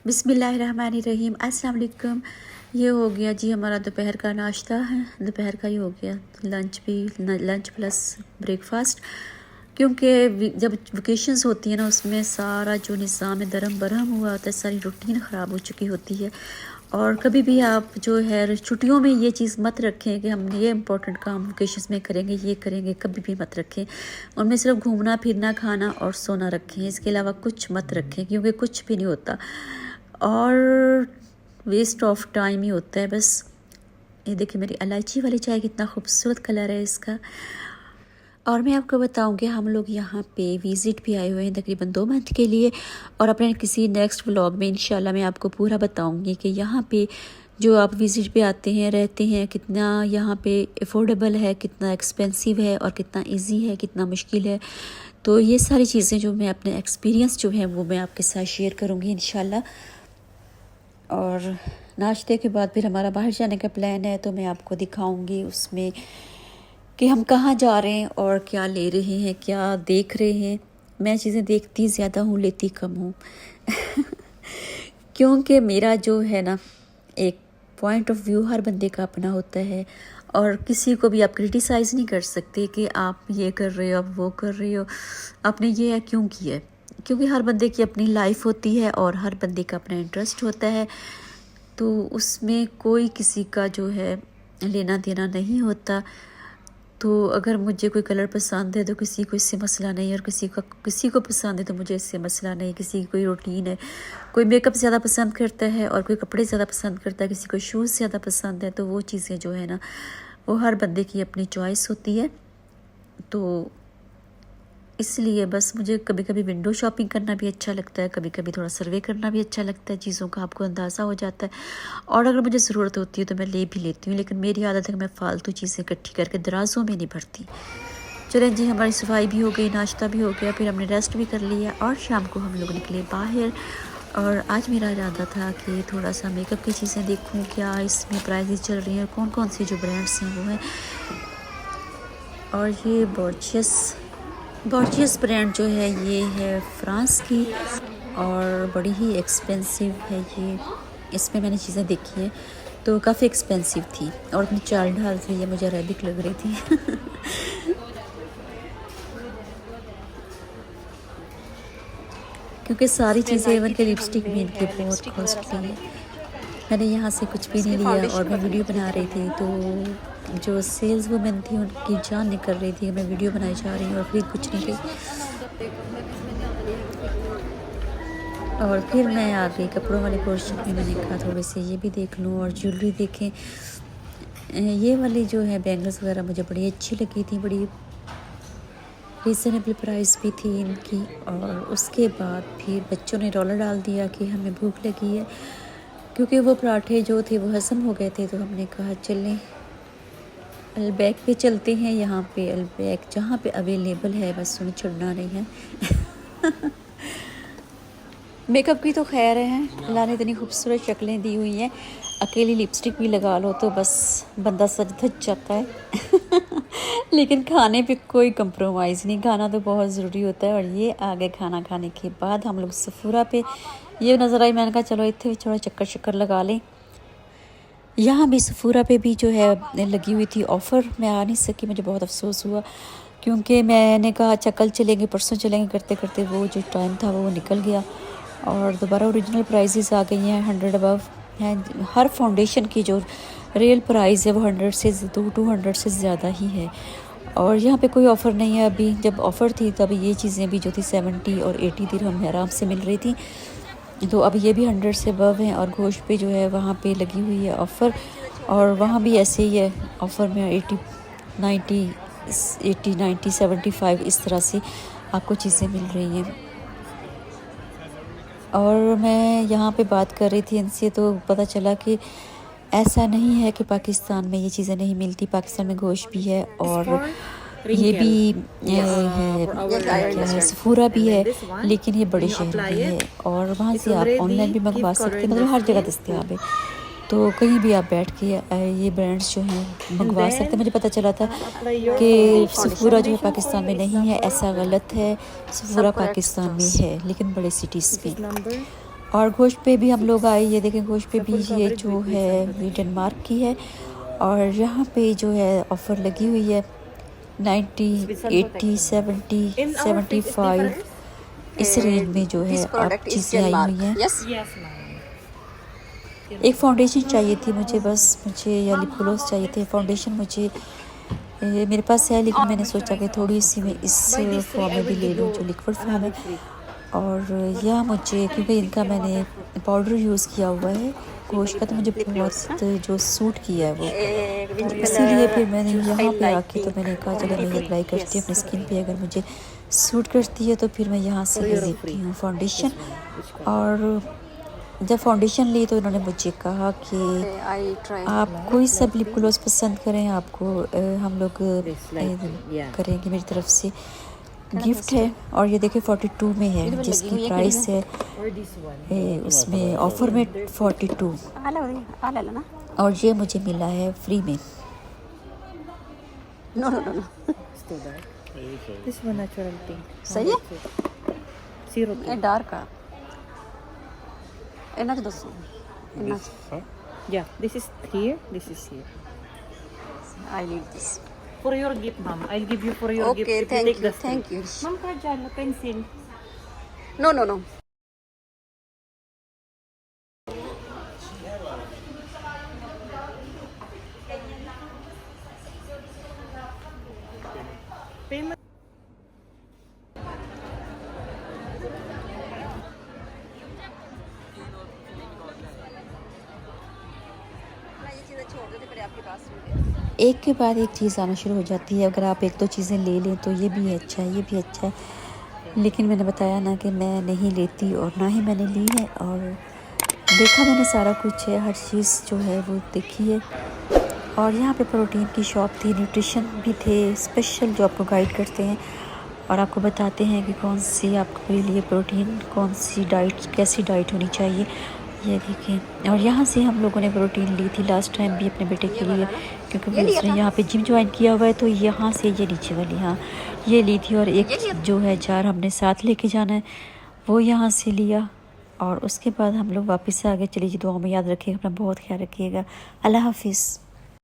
बिस्मिल्लाहिर्रहमानिर्रहीम। अस्सलाम वालेकुम। ये हो गया जी हमारा दोपहर का नाश्ता है, दोपहर का ही हो गया, लंच भी, लंच प्लस ब्रेकफास्ट। क्योंकि जब वेकेशंस होती है ना, उसमें सारा जो निज़ाम है दरम बरहम हुआ होता है, सारी रूटीन ख़राब हो चुकी होती है। और कभी भी आप जो है छुट्टियों में ये चीज़ मत रखें कि हम ये इम्पोर्टेंट काम वेकेशंस में करेंगे, ये करेंगे, कभी भी मत रखें। उनमें सिर्फ घूमना फिरना, खाना और सोना रखें, इसके अलावा कुछ मत रखें, क्योंकि कुछ भी नहीं होता और वेस्ट ऑफ टाइम ही होता है बस। ये देखिए मेरी इलायची वाली चाय, कितना खूबसूरत कलर है इसका। और मैं आपको बताऊंगी, हम लोग यहाँ पे विज़िट भी आए हुए हैं तकरीबन 2 मंथ के लिए, और अपने किसी नेक्स्ट व्लॉग में इंशाल्लाह मैं आपको पूरा बताऊंगी कि यहाँ पे जो आप विज़िट पे आते हैं, रहते हैं, कितना यहाँ पे अफोर्डेबल है, कितना एक्सपेंसिव है और कितना इजी है, कितना मुश्किल है। तो ये सारी चीज़ें जो मैं अपने एक्सपीरियंस जो है वो मैं आपके साथ शेयर करूँगी इंशाल्लाह। और नाश्ते के बाद फिर हमारा बाहर जाने का प्लान है, तो मैं आपको दिखाऊंगी उसमें कि हम कहाँ जा रहे हैं और क्या ले रहे हैं, क्या देख रहे हैं। मैं चीज़ें देखती ज़्यादा हूँ, लेती कम हूँ क्योंकि मेरा जो है ना, एक पॉइंट ऑफ व्यू हर बंदे का अपना होता है, और किसी को भी आप क्रिटिसाइज़ नहीं कर सकते कि आप ये कर रहे हो, आप वो कर रहे हो, आपने ये क्यों किया है। क्योंकि हर बंदे की अपनी लाइफ होती है और हर बंदे का अपना इंटरेस्ट होता है, तो उसमें कोई किसी का जो है लेना देना नहीं होता। तो अगर मुझे कोई कलर पसंद है तो किसी को इससे मसला नहीं, और किसी को पसंद है तो मुझे इससे मसला नहीं। किसी की कोई रूटीन है, कोई मेकअप ज़्यादा पसंद करता है और कोई कपड़े ज़्यादा पसंद करता है, किसी को शूज़ ज़्यादा पसंद है, तो वो चीज़ें जो है ना, वो हर बंदे की अपनी चॉइस होती है। तो इसलिए बस मुझे कभी कभी विंडो शॉपिंग करना भी अच्छा लगता है, कभी कभी थोड़ा सर्वे करना भी अच्छा लगता है, चीज़ों का आपको अंदाज़ा हो जाता है। और अगर मुझे ज़रूरत होती है तो मैं ले भी लेती हूँ, लेकिन मेरी आदत है कि मैं फ़ालतू चीज़ें इकट्ठी करके दराज़ों में नहीं भरती। चलें जी, हमारी सफाई भी हो गई, नाश्ता भी हो गया, फिर हमने रेस्ट भी कर लिया और शाम को हम लोग निकले बाहर। और आज मेरा इरादा था कि थोड़ा सा मेकअप की चीज़ें देखूँ, क्या इसमें प्राइसेस चल रही हैं, कौन कौन सी जो ब्रांड्स हैं वो हैं। और ये बॉर्जियस ब्रांड जो है ये है फ्रांस की, और बड़ी ही एक्सपेंसिव है ये। इसमें मैंने चीज़ें देखी हैं तो काफ़ी एक्सपेंसिव थी, और अपनी चाल ढाल से ये मुझे अरेबिक लग रही थी क्योंकि सारी चीज़ें, इवन के लिपस्टिक भी इनकी बहुत कॉस्टली है। मैंने यहाँ से कुछ भी नहीं लिया और मैं वीडियो बना रही थी, तो जो सेल्स वुमेन थी उनकी जान निकल रही थी, मैं वीडियो बनाई जा रही हूँ और फिर कुछ नहीं थी। और फिर मैं आ गई कपड़ों वाले पोर्शन में, मैंने कहा थोड़े से ये भी देख लूँ और ज्वेलरी देखें। ये वाली जो है बैंगल्स वगैरह मुझे बड़ी अच्छी लगी थी, बड़ी रीज़नेबल प्राइस भी थी इनकी। और उसके बाद फिर बच्चों ने रौला डाल दिया कि हमें भूख लगी है, क्योंकि वो पराठे जो थे वो हज़म हो गए थे। तो हमने कहा चलें अलबैक पे चलते हैं। यहाँ पे अलबैक जहाँ पे अवेलेबल है, बस उन्हें छोड़ना नहीं है मेकअप की तो खैर है, अल्लाह ने इतनी खूबसूरत शक्लें दी हुई हैं, अकेली लिपस्टिक भी लगा लो तो बस बंदा सज धज जाता है लेकिन खाने पे कोई कंप्रोमाइज़ नहीं, खाना तो बहुत ज़रूरी होता है। और ये आ गए खाना खाने के बाद हम लोग सफूरा पे। ये नज़र आई, मैंने कहा चलो इतने थोड़ा चक्कर शक्कर लगा लें। यहाँ भी सफूरा पे भी जो है लगी हुई थी ऑफ़र, मैं आ नहीं सकी, मुझे बहुत अफसोस हुआ, क्योंकि मैंने कहा अच्छा कल चलेंगे, परसों चलेंगे, करते करते वो जो टाइम था वो निकल गया। और दोबारा ओरिजिनल प्राइसेस आ गई हैं, 100 अबव हैं। हर फाउंडेशन की जो रियल प्राइस है वो 100 से 200 से ज़्यादा ही है। और यहाँ पे कोई ऑफ़र नहीं है अभी, जब ऑफ़र थी तब ये चीज़ें भी जो थी 70 और 80 दिरहम आराम से मिल रही थी, तो अब ये भी 100 से अबव हैं। और गोश्त पे जो है वहाँ पे लगी हुई है ऑफ़र, और वहाँ भी ऐसे ही है ऑफ़र में 80 90 75 इस तरह से आपको चीज़ें मिल रही हैं। और मैं यहाँ पे बात कर रही थी इनसे, तो पता चला कि ऐसा नहीं है कि पाकिस्तान में ये चीज़ें नहीं मिलती, पाकिस्तान में गोश्त भी है और ये भी है, क्या है, सफूरा भी है, लेकिन ये बड़े शहर में है और वहाँ से आप ऑनलाइन भी मंगवा सकते हैं, मतलब हर जगह दस्तयाब है। तो कहीं भी आप बैठ के ये ब्रांड्स जो हैं मंगवा सकते हैं। मुझे पता चला था कि सफूरा जो है पाकिस्तान में नहीं है, ऐसा गलत है, सफूरा पाकिस्तान में है लेकिन बड़े सिटीज़ में। और गोश्त पे भी हम लोग आए, ये देखें गोश्त पे भी ये जो है ये डेनमार्क की है और यहाँ पे जो है ऑफ़र लगी हुई है 90, 80, 70, 75 इस रेंज में जो है आप चीज़ें आई हुई हैं। एक फाउंडेशन चाहिए थी मुझे, बस मुझे या लिप ग्लॉस चाहिए थे। फाउंडेशन मुझे मेरे पास है, लेकिन मैंने सोचा कि थोड़ी सी मैं इस फॉर्म में भी ले लूँ जो लिक्विड फॉर्म है। और यह मुझे क्योंकि इनका मैंने पाउडर यूज़ किया हुआ है गोश्त का, तो मुझे बहुत जो सूट किया है वो, तो इसीलिए फिर मैंने यहाँ पे आके तो मैंने कहा चलो मैं ये अप्लाई करती हूँ अपनी स्किन पे, अगर मुझे सूट करती है तो फिर मैं यहाँ से ले लेती हूँ फाउंडेशन। और जब फाउंडेशन ली तो इन्होंने मुझे कहा कि आप कोई सा लिप ग्लॉस पसंद करें, आपको हम लोग करेंगे, मेरी तरफ से गिफ्ट है। और ये देखिए 42 में है जिसकी प्राइस है उसमें ऑफ़र में 42, और ये मुझे मिला है फ्री में। No. This one natural pink. सही है? Zero ये pink. डार्क है। इन्ना च दसो। इन्ना च। Yeah, this is here, this is here. I need this. For your gift, ma'am. I'll give you for your gift. Okay, if thank take you, the thank you. Ma'am, ka dyan, pencil. No. Payment. एक के बाद एक चीज़ आना शुरू हो जाती है। अगर आप एक दो चीज़ें ले लें तो ये भी अच्छा है, ये भी अच्छा है, लेकिन मैंने बताया ना कि मैं नहीं लेती और ना ही मैंने ली है। और देखा मैंने सारा कुछ है, हर चीज़ जो है वो देखी है। और यहाँ पे प्रोटीन की शॉप थी, न्यूट्रिशन भी थे स्पेशल जो आपको गाइड करते हैं और आपको बताते हैं कि कौन सी आपके लिए प्रोटीन, कौन सी डाइट, कैसी डाइट होनी चाहिए, ये देखें। और यहाँ से हम लोगों ने प्रोटीन ली थी लास्ट टाइम भी अपने बेटे के लिए, क्योंकि उसने यहाँ पे जिम ज्वाइन किया हुआ है, तो यहाँ से ये नीचे वाली हाँ ये ली थी। और एक जो है जार हमने साथ लेके जाना है वो यहाँ से लिया। और उसके बाद हम लोग वापस से आगे चलिए। दुआ में याद रखिएगा, अपना बहुत ख्याल रखिएगा। अल्लाह हाफिज़।